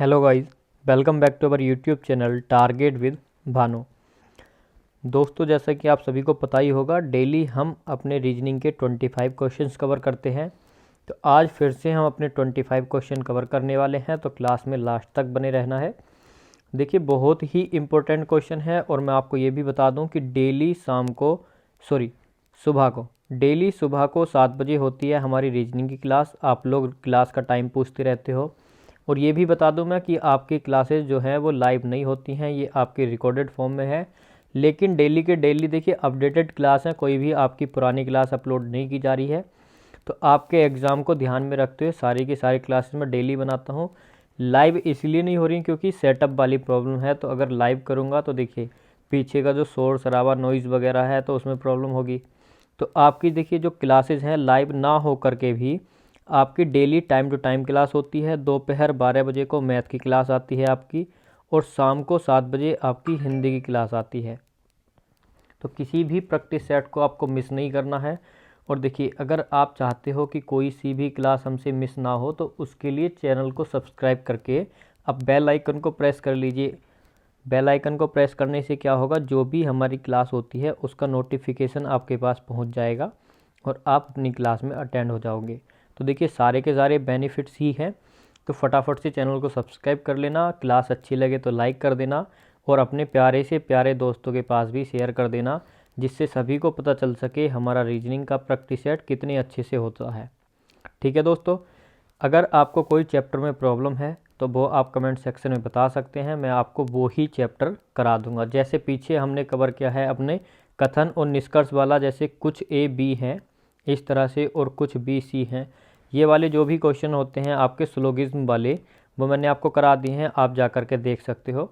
Hello guys, welcome back to our YouTube channel target with Bhanu. दोस्तों, जैसा कि आप सभी को पता ही होगा, डेली हम अपने रीजनिंग के 25 क्वेश्चंस कवर करते हैं। तो आज फिर से हम अपने 25 क्वेश्चन कवर करने वाले हैं, तो क्लास में लास्ट तक बने रहना है। देखिए, बहुत ही इम्पोर्टेंट क्वेश्चन है और मैं आपको ये भी बता दूं कि डेली सुबह को 7 बजे होती है हमारी रीजनिंग की क्लास। आप लोग क्लास का टाइम पूछते रहते हो, और ये भी बता दूं मैं कि आपकी क्लासेस जो हैं वो लाइव नहीं होती हैं, ये आपकी रिकॉर्डेड फॉर्म में है। लेकिन डेली के डेली देखिए अपडेटेड क्लास है, कोई भी आपकी पुरानी क्लास अपलोड नहीं की जा रही है। तो आपके एग्ज़ाम को ध्यान में रखते हुए सारी की सारी क्लासेस मैं डेली बनाता हूँ। लाइव इसलिए नहीं हो रही क्योंकि सेटअप वाली प्रॉब्लम है, तो अगर लाइव करूँगा तो देखिए पीछे का जो शोर शराबा नॉइज़ वगैरह है तो उसमें प्रॉब्लम होगी। तो आपकी देखिए जो क्लासेस हैं लाइव ना हो करके भी आपकी daily time to time class होती है। दोपहर 12 बजे को मैथ की क्लास आती है आपकी, और शाम को 7 बजे आपकी हिंदी की क्लास आती है। तो किसी भी प्रैक्टिस सेट को आपको मिस नहीं करना है। और देखिए, अगर आप चाहते हो कि कोई सी भी क्लास हमसे मिस ना हो तो उसके लिए चैनल को सब्सक्राइब करके आप बेल आइकन को प्रेस कर लीजिए। बेल आइकन को प्रेस करने से क्या होगा, जो भी हमारी क्लास होती है उसका नोटिफिकेशन आपके पास पहुंच जाएगा और आप अपनी क्लास में अटेंड हो जाओगे। तो देखिए, सारे के सारे बेनिफिट्स ही हैं। तो फटाफट से चैनल को सब्सक्राइब कर लेना, क्लास अच्छी लगे तो लाइक कर देना, और अपने प्यारे से प्यारे दोस्तों के पास भी शेयर कर देना, जिससे सभी को पता चल सके हमारा रीजनिंग का प्रैक्टिस सेट कितने अच्छे से होता है। ठीक है दोस्तों, अगर आपको कोई चैप्टर में प्रॉब्लम है तो वो आप कमेंट सेक्शन में बता सकते हैं, मैं आपको वो ही चैप्टर करा दूंगा। जैसे पीछे हमने कवर किया है अपने कथन और निष्कर्ष वाला, जैसे कुछ ए बी हैं इस तरह से और कुछ बी सी हैं, ये वाले जो भी क्वेश्चन होते हैं आपके स्लोगिज्म वाले, वो मैंने आपको करा दिए हैं, आप जा कर के देख सकते हो।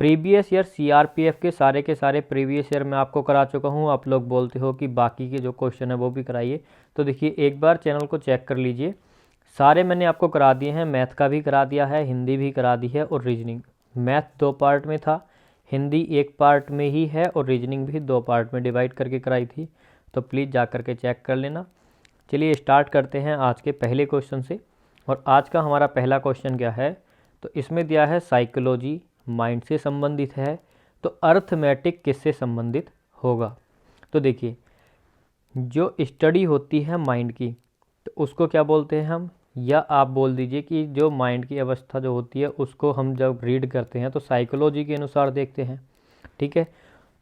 प्रीवियस ईयर सीआरपीएफ के सारे प्रीवियस ईयर मैं आपको करा चुका हूँ। आप लोग बोलते हो कि बाकी के जो क्वेश्चन है वो भी कराइए, तो देखिए एक बार चैनल को चेक कर लीजिए, सारे मैंने आपको करा दिए हैं। मैथ का भी करा दिया है, हिंदी भी करा दी है, और रीजनिंग। मैथ 2 पार्ट में था, हिंदी 1 पार्ट में ही है, और रीजनिंग भी 2 पार्ट में डिवाइड करके कराई थी। तो प्लीज़ जा कर के चेक कर लेना। चलिए स्टार्ट करते हैं आज के पहले क्वेश्चन से। और आज का हमारा पहला क्वेश्चन क्या है, तो इसमें दिया है साइकोलॉजी माइंड से संबंधित है, तो अर्थमेटिक किससे संबंधित होगा। तो देखिए, जो स्टडी होती है माइंड की, तो उसको क्या बोलते हैं हम, या आप बोल दीजिए कि जो माइंड की अवस्था जो होती है उसको हम जब रीड करते हैं तो साइकोलॉजी के अनुसार देखते हैं। ठीक है,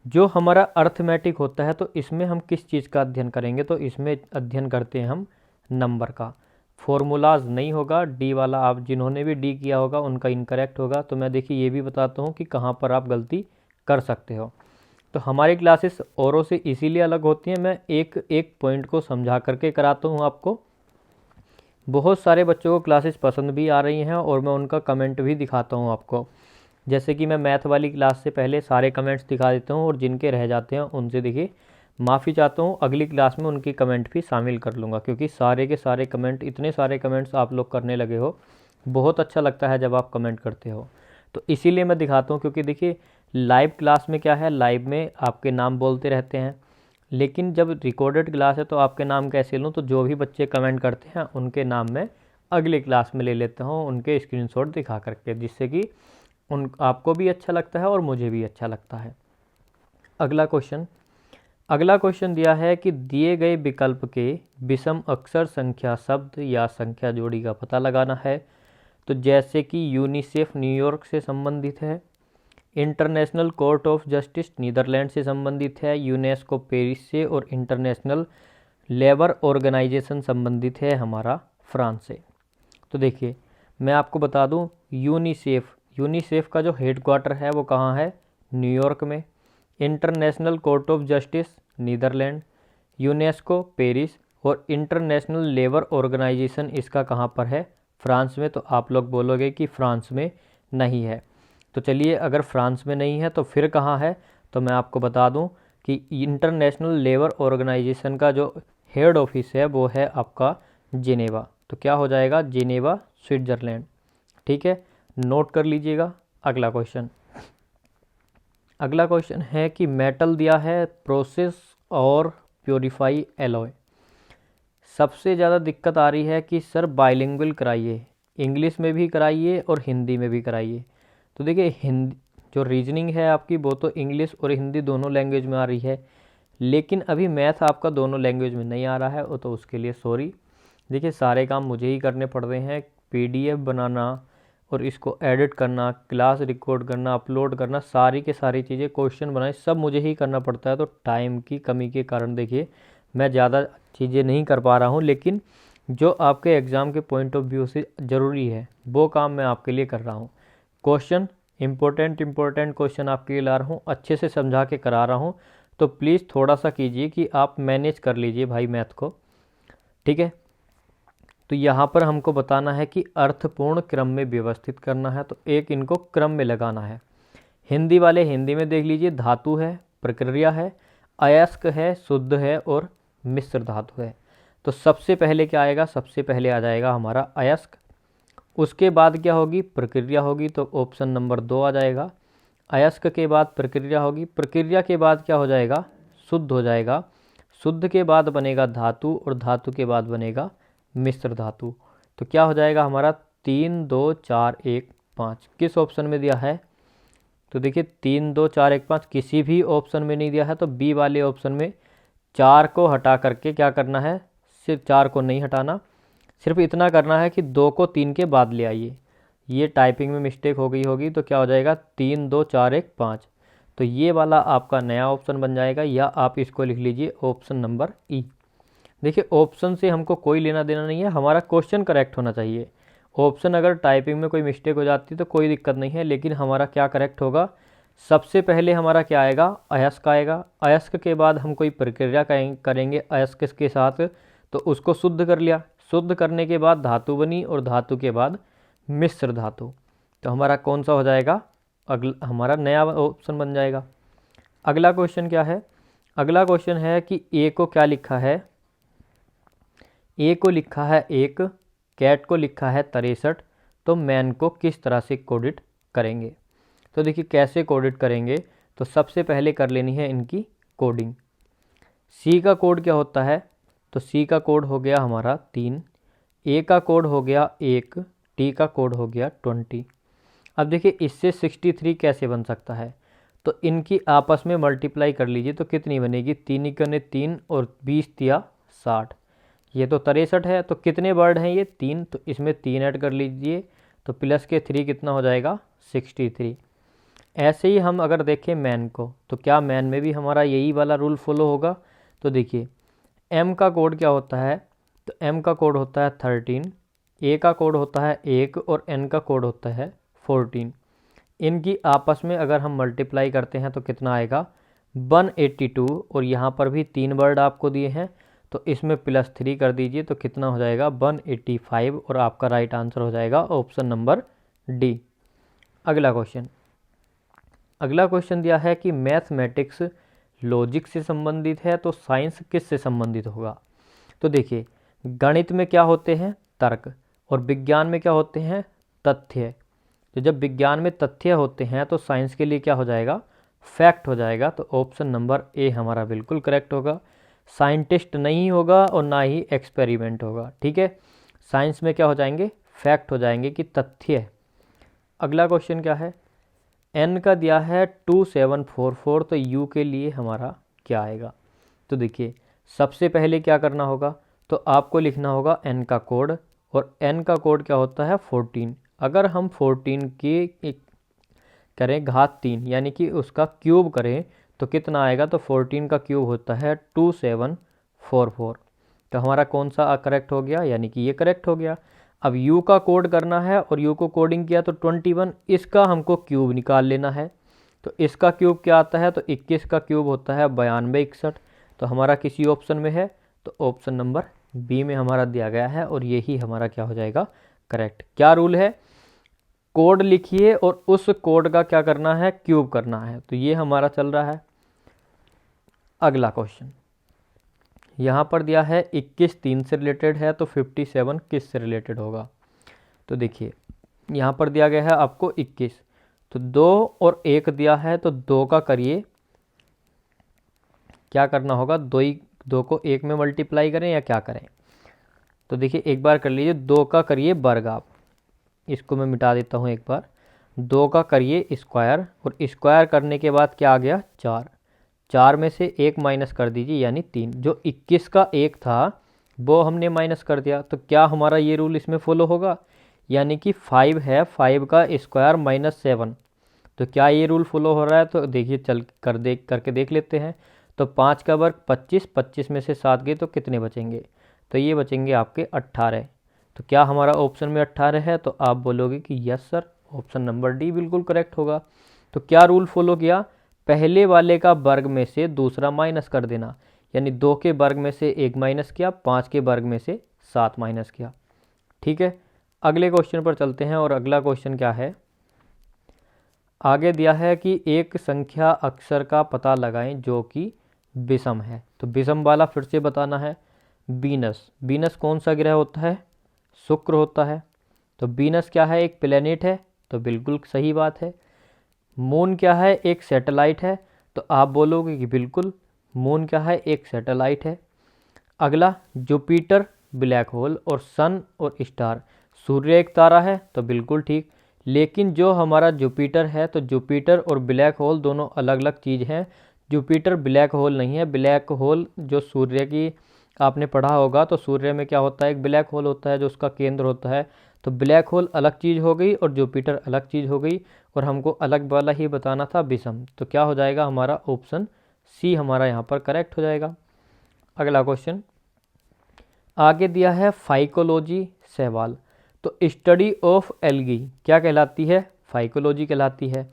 जो हमारा अर्थमेटिक होता है तो इसमें हम किस चीज़ का अध्ययन करेंगे, तो इसमें अध्ययन करते हैं हम नंबर का। फॉर्मूलाज नहीं होगा, डी वाला आप जिन्होंने भी डी किया होगा उनका इनकरेक्ट होगा। तो मैं देखिए ये भी बताता हूँ कि कहाँ पर आप गलती कर सकते हो। तो हमारी क्लासेस औरों से इसीलिए अलग होती हैं, मैं एक एक पॉइंट को समझा करके कराता हूँ आपको। बहुत सारे बच्चों को क्लासेस पसंद भी आ रही हैं और मैं उनका कमेंट भी दिखाता हूँ आपको। जैसे कि मैं मैथ वाली क्लास से पहले सारे कमेंट्स दिखा देता हूँ, और जिनके रह जाते हैं उनसे देखिए माफ़ी चाहता हूँ, अगली क्लास में उनकी कमेंट भी शामिल कर लूँगा, क्योंकि सारे के सारे कमेंट, इतने सारे कमेंट्स आप लोग करने लगे हो, बहुत अच्छा लगता है जब आप कमेंट करते हो। तो इसीलिए मैं दिखाता हूँ, क्योंकि देखिए लाइव क्लास में क्या है, लाइव में आपके नाम बोलते रहते हैं, लेकिन जब रिकॉर्डेड क्लास है तो आपके नाम कैसे लूँ, तो जो भी बच्चे कमेंट करते हैं उनके नाम मैं अगली क्लास में ले लेता हूँ, उनके स्क्रीनशॉट दिखा करके, जिससे कि उन आपको भी अच्छा लगता है और मुझे भी अच्छा लगता है। अगला क्वेश्चन दिया है कि दिए गए विकल्प के विषम अक्षर संख्या शब्द या संख्या जोड़ी का पता लगाना है। तो जैसे कि यूनिसेफ न्यूयॉर्क से संबंधित है, International Court of Justice Netherlands से संबंधित है, यूनेस्को पेरिस से, और इंटरनेशनल लेबर ऑर्गेनाइजेशन संबंधित है हमारा फ्रांस से। तो देखिए मैं आपको बता दूं, यूनिसेफ का जो हेडक्वार्टर है वो कहाँ है, न्यूयॉर्क में। International Court of Justice Netherlands, UNESCO Paris, और इंटरनेशनल लेबर ऑर्गेनाइजेशन इसका कहाँ पर है, फ्रांस में। तो आप लोग बोलोगे कि फ्रांस में नहीं है, तो चलिए अगर फ्रांस में नहीं है तो फिर कहाँ है, तो मैं आपको बता दूं कि इंटरनेशनल लेबर ऑर्गेनाइजेशन का जो हेड ऑफिस है वो है आपका जिनेवा। तो क्या हो जाएगा, जिनेवा स्विट्ज़रलैंड। ठीक है, नोट कर लीजिएगा। अगला क्वेश्चन है कि मेटल दिया है प्रोसेस और प्योरीफाई एलॉय। सबसे ज़्यादा दिक्कत आ रही है कि सर बाइलिंगुअल कराइए, इंग्लिश में भी कराइए और हिंदी में भी कराइए। तो देखिए हिंदी जो रीजनिंग है आपकी वो तो इंग्लिश और हिंदी दोनों लैंग्वेज में आ रही है, लेकिन अभी मैथ आपका दोनों लैंग्वेज में नहीं आ रहा है, वो तो उसके लिए सॉरी। देखिए सारे काम मुझे ही करने पड़ रहे हैं, पीडीएफ बनाना और इसको एडिट करना, क्लास रिकॉर्ड करना, अपलोड करना, सारी के सारी चीज़ें, क्वेश्चन बनाए, सब मुझे ही करना पड़ता है। तो टाइम की कमी के कारण देखिए मैं ज़्यादा चीज़ें नहीं कर पा रहा हूँ, लेकिन जो आपके एग्ज़ाम के पॉइंट ऑफ व्यू से ज़रूरी है वो काम मैं आपके लिए कर रहा हूँ। क्वेश्चन इम्पोर्टेंट क्वेश्चन आपके लिए ला रहा हूँ, अच्छे से समझा के करा रहा हूँ। तो प्लीज़ थोड़ा सा कीजिए कि आप मैनेज कर लीजिए भाई मैथ को, ठीक है। तो यहाँ पर हमको बताना है कि अर्थपूर्ण क्रम में व्यवस्थित करना है, तो एक इनको क्रम में लगाना है। हिंदी वाले हिंदी में देख लीजिए, धातु है, प्रक्रिया है, अयस्क है, शुद्ध है और मिश्र धातु है। तो सबसे पहले क्या आएगा, सबसे पहले आ जाएगा हमारा अयस्क, उसके बाद क्या होगी, प्रक्रिया होगी, तो ऑप्शन नंबर 2 आ जाएगा। अयस्क के बाद प्रक्रिया होगी, प्रक्रिया के बाद क्या हो जाएगा, शुद्ध हो जाएगा, शुद्ध के बाद बनेगा धातु और धातु के बाद बनेगा मिश्र धातु। तो क्या हो जाएगा हमारा 3 2 4 1 5, किस ऑप्शन में दिया है, तो देखिए 3 2 4 1 5 किसी भी ऑप्शन में नहीं दिया है, तो बी वाले ऑप्शन में 4 को हटा करके क्या करना है, सिर्फ 4 को नहीं हटाना, सिर्फ इतना करना है कि 2 को 3 के बाद ले आइए। ये टाइपिंग में मिस्टेक हो गई होगी, तो क्या हो जाएगा 3 2 4 1 5, तो ये वाला आपका नया ऑप्शन बन जाएगा, या आप इसको लिख लीजिए ऑप्शन नंबर ई। देखिए ऑप्शन से हमको कोई लेना देना नहीं है, हमारा क्वेश्चन करेक्ट होना चाहिए। ऑप्शन अगर टाइपिंग में कोई मिस्टेक हो जाती तो कोई दिक्कत नहीं है, लेकिन हमारा क्या करेक्ट होगा, सबसे पहले हमारा क्या आएगा, अयस्क आएगा, अयस्क के बाद हम कोई प्रक्रिया करेंगे अयस्क के साथ, तो उसको शुद्ध कर लिया, शुद्ध करने के बाद धातु बनी और धातु के बाद मिश्र धातु। तो हमारा कौन सा हो जाएगा, अगला हमारा नया ऑप्शन बन जाएगा। अगला क्वेश्चन क्या है, अगला क्वेश्चन है कि ए को क्या लिखा है, ए को लिखा है 1, कैट को लिखा है 63, तो मैन को किस तरह से कोडिट करेंगे। तो देखिए कैसे कोडिट करेंगे, तो सबसे पहले कर लेनी है इनकी कोडिंग। सी का कोड क्या होता है, तो सी का कोड हो गया हमारा 3, ए का कोड हो गया 1, टी का कोड हो गया 20। अब देखिए इससे 63 कैसे बन सकता है, तो इनकी आपस में मल्टीप्लाई कर लीजिए, तो कितनी बनेगी, 3 × 3 और 20 × 60, ये तो 63 है। तो कितने वर्ड हैं ये, 3, तो इसमें 3 ऐड कर लीजिए, तो प्लस के 3 कितना हो जाएगा, 63। ऐसे ही हम अगर देखें मैन को, तो क्या मैन में भी हमारा यही वाला रूल फॉलो होगा। तो देखिए एम का कोड क्या होता है, तो एम का कोड होता है 13, ए का कोड होता है 1 और एन का कोड होता है 14। इनकी आपस में अगर हम मल्टीप्लाई करते हैं तो कितना आएगा, 182, और यहाँ पर भी 3 वर्ड आपको दिए हैं, तो इसमें +3 कर दीजिए, तो कितना हो जाएगा 185, और आपका राइट आंसर हो जाएगा ऑप्शन नंबर डी। अगला क्वेश्चन, अगला क्वेश्चन दिया है कि मैथमेटिक्स लॉजिक से संबंधित है, तो साइंस किस से संबंधित होगा। तो देखिए गणित में क्या होते हैं, तर्क, और विज्ञान में क्या होते हैं, तथ्य। तो जब विज्ञान में तथ्य होते हैं तो साइंस के लिए क्या हो जाएगा, फैक्ट हो जाएगा। तो ऑप्शन नंबर ए हमारा बिल्कुल करेक्ट होगा। साइंटिस्ट नहीं होगा और ना ही एक्सपेरिमेंट होगा, ठीक है। साइंस में क्या हो जाएंगे, फैक्ट हो जाएंगे कि तथ्य। अगला क्वेश्चन क्या है, एन का दिया है 2744, तो यू के लिए हमारा क्या आएगा। तो देखिए सबसे पहले क्या करना होगा, तो आपको लिखना होगा एन का कोड, और एन का कोड क्या होता है 14। अगर हम 14 की करें घात 3 यानी कि उसका क्यूब करें तो कितना आएगा, तो 14 का क्यूब होता है 2744। तो हमारा कौन सा करेक्ट हो गया, यानी कि ये करेक्ट हो गया। अब u का कोड करना है और u को कोडिंग किया तो 21, इसका हमको क्यूब निकाल लेना है। तो इसका क्यूब क्या आता है, तो 21 का क्यूब होता है 92 61। तो हमारा किसी ऑप्शन में है, तो ऑप्शन नंबर बी में हमारा दिया गया है, और यही हमारा क्या हो जाएगा, करेक्ट। क्या रूल है, कोड लिखिए और उस कोड का क्या करना है, क्यूब करना है। तो ये हमारा चल रहा है। अगला क्वेश्चन यहाँ पर दिया है 21 3 से रिलेटेड है, तो 57 किस से रिलेटेड होगा। तो देखिए यहाँ पर दिया गया है आपको 21, तो 2 और 1 दिया है, तो 2 का करिए, क्या करना होगा, 2 को 1 में मल्टीप्लाई करें या क्या करें। तो देखिए एक बार कर लीजिए, 2 का करिए वर्ग आप, इसको मैं मिटा देता हूँ एक बार। 2 का करिए स्क्वायर, और स्क्वायर करने के बाद क्या आ गया 4। 4 में से 1 माइनस कर दीजिए यानी 3। जो 21 का 1 था वो हमने माइनस कर दिया, तो क्या हमारा ये रूल इसमें फॉलो होगा? यानी कि 5 है, 5 का स्क्वायर माइनस 7, तो क्या ये रूल फॉलो हो रहा है? तो देखिए चल करके देख लेते हैं। तो 5 का वर्ग 25, 25 में से 7 गए तो कितने बचेंगे? तो ये बचेंगे आपके 18। तो क्या हमारा ऑप्शन में 18 है? तो आप बोलोगे कि yes sir, option number D बिल्कुल करेक्ट होगा। तो क्या रूल फॉलो किया? पहले वाले का वर्ग में से दूसरा माइनस कर देना, यानी 2 के वर्ग में से 1 माइनस किया, 5 के वर्ग में से 7 माइनस किया। ठीक है, अगले क्वेश्चन पर चलते हैं। और अगला क्वेश्चन क्या है? आगे दिया है कि एक संख्या अक्षर का पता लगाएं जो कि विषम है। तो विषम वाला फिर से बताना है। वीनस, वीनस कौन सा ग्रह होता है? शुक्र होता है। तो वीनस क्या है? एक प्लेनेट है, तो बिल्कुल सही बात है। मून क्या है? एक सैटेलाइट है, तो आप बोलोगे कि बिल्कुल मून क्या है? एक सैटेलाइट है। अगला जुपिटर ब्लैक होल, और सन और स्टार, सूर्य एक तारा है, तो बिल्कुल ठीक। लेकिन जो हमारा जुपिटर है, तो जुपिटर और ब्लैक होल दोनों अलग अलग चीज़ हैं। जुपिटर ब्लैक होल नहीं है। ब्लैक होल जो सूर्य की आपने पढ़ा होगा, तो सूर्य में क्या होता है? एक ब्लैक होल होता है जो उसका केंद्र होता है। तो ब्लैक होल अलग चीज़ हो गई और जुपिटर अलग चीज़ हो गई, और हमको अलग वाला ही बताना था विषम। तो क्या हो जाएगा हमारा? ऑप्शन सी हमारा यहाँ पर करेक्ट हो जाएगा। अगला क्वेश्चन आगे दिया है फाइकोलॉजी सवाल। तो स्टडी ऑफ एल्गी क्या कहलाती है? फाइकोलॉजी कहलाती है।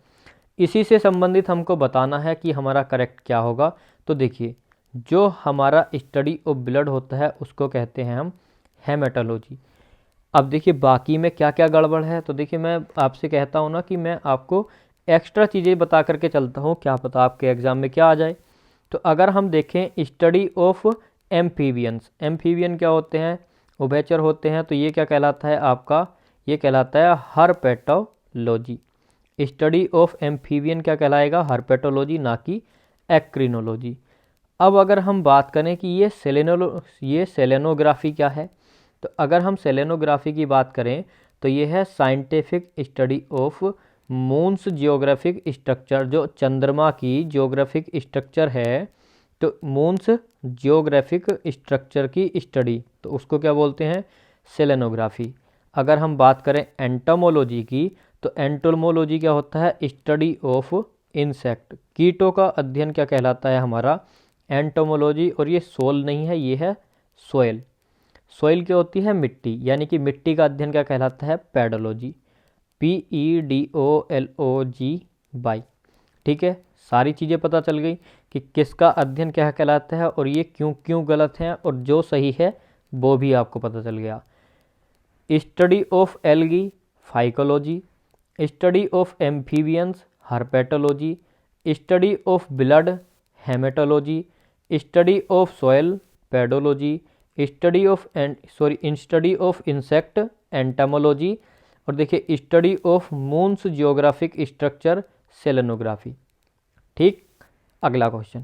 इसी से संबंधित हमको बताना है कि हमारा करेक्ट क्या होगा। तो देखिए, जो हमारा स्टडी ऑफ ब्लड होता है उसको कहते हैं हम हेमेटोलॉजी। अब देखिए बाकी में क्या क्या गड़बड़ है। तो देखिए मैं आपसे कहता हूँ ना कि मैं आपको एक्स्ट्रा चीज़ें बता करके चलता हूँ, क्या पता आपके एग्ज़ाम में क्या आ जाए। तो अगर हम देखें स्टडी ऑफ एम्फीबियंस, एम्फीबियन क्या होते हैं? उभयचर होते हैं। तो ये क्या कहलाता है आपका? ये कहलाता है हर्पेटोलॉजी। स्टडी ऑफ एम्फीबियन क्या कहलाएगा? हर्पेटोलॉजी, ना कि एक्रिनोलॉजी। अब अगर हम बात करें कि ये सेलेनोग्राफी क्या है, तो अगर हम सेलेनोग्राफी की बात करें तो ये है scientific study of moons geographic structure. जो चंद्रमा की जियोग्राफिक स्ट्रक्चर है, तो मून्स जियोग्राफिक स्ट्रक्चर की स्टडी, तो उसको क्या बोलते हैं? सेलेनोग्राफी। अगर हम बात करें एंटोमोलॉजी की, तो एंटोमोलॉजी क्या होता है? स्टडी ऑफ इंसेक्ट, कीटों का अध्ययन क्या कहलाता है हमारा? एंटोमोलॉजी। और ये सोल नहीं है, ये है सोयल। सोइल क्या होती है? मिट्टी, यानी कि मिट्टी का अध्ययन क्या कहलाता है? पैडोलॉजी, PEDOLOGY। ठीक है, सारी चीज़ें पता चल गई कि किसका अध्ययन क्या कहलाता है और ये क्यों क्यों गलत है, और जो सही है वो भी आपको पता चल गया। Study of algae phycology, study of amphibians herpetology, study of blood hematology, study of soil pedology, study of insect entomology, और देखिए study of moons geographic structure selenography. ठीक, अगला क्वेश्चन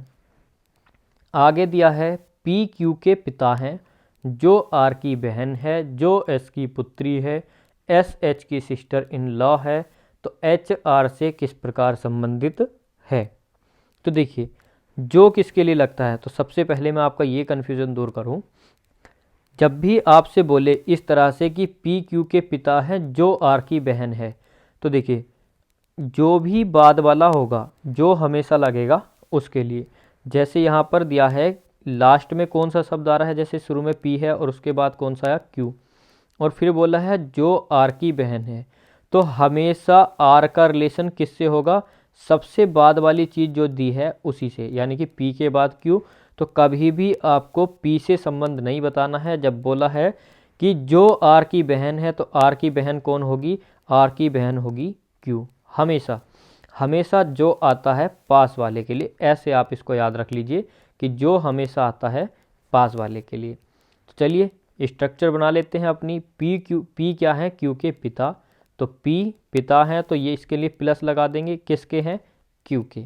आगे दिया है PQ के पिता हैं, जो R की बहन है, जो S की पुत्री है, SH की सिस्टर इन लॉ है, तो HR से किस प्रकार संबंधित है। तो देखिए जो किसके लिए लगता है, तो सबसे पहले मैं आपका ये कन्फ्यूज़न दूर करूं। जब भी आपसे बोले इस तरह से कि PQ के पिता है जो R की बहन है, तो देखिए जो भी बाद वाला होगा जो हमेशा लगेगा उसके लिए। जैसे यहाँ पर दिया है लास्ट में कौन सा शब्द आ रहा है, जैसे शुरू में P है और उसके बाद कौन सा आया? Q, और फिर बोला है जो R की बहन है, तो हमेशा R का रिलेशन किससे होगा? सबसे बाद वाली चीज़ जो दी है उसी से, यानी कि P के बाद Q। तो कभी भी आपको P से संबंध नहीं बताना है। जब बोला है कि जो R की बहन है, तो R की बहन कौन होगी? R की बहन होगी Q। हमेशा हमेशा जो आता है पास वाले के लिए, ऐसे आप इसको याद रख लीजिए कि जो हमेशा आता है पास वाले के लिए। तो चलिए स्ट्रक्चर बना लेते हैं अपनी। P क्या है? Q के पिता, तो P पिता हैं, तो ये इसके लिए प्लस लगा देंगे। किसके हैं? Q के।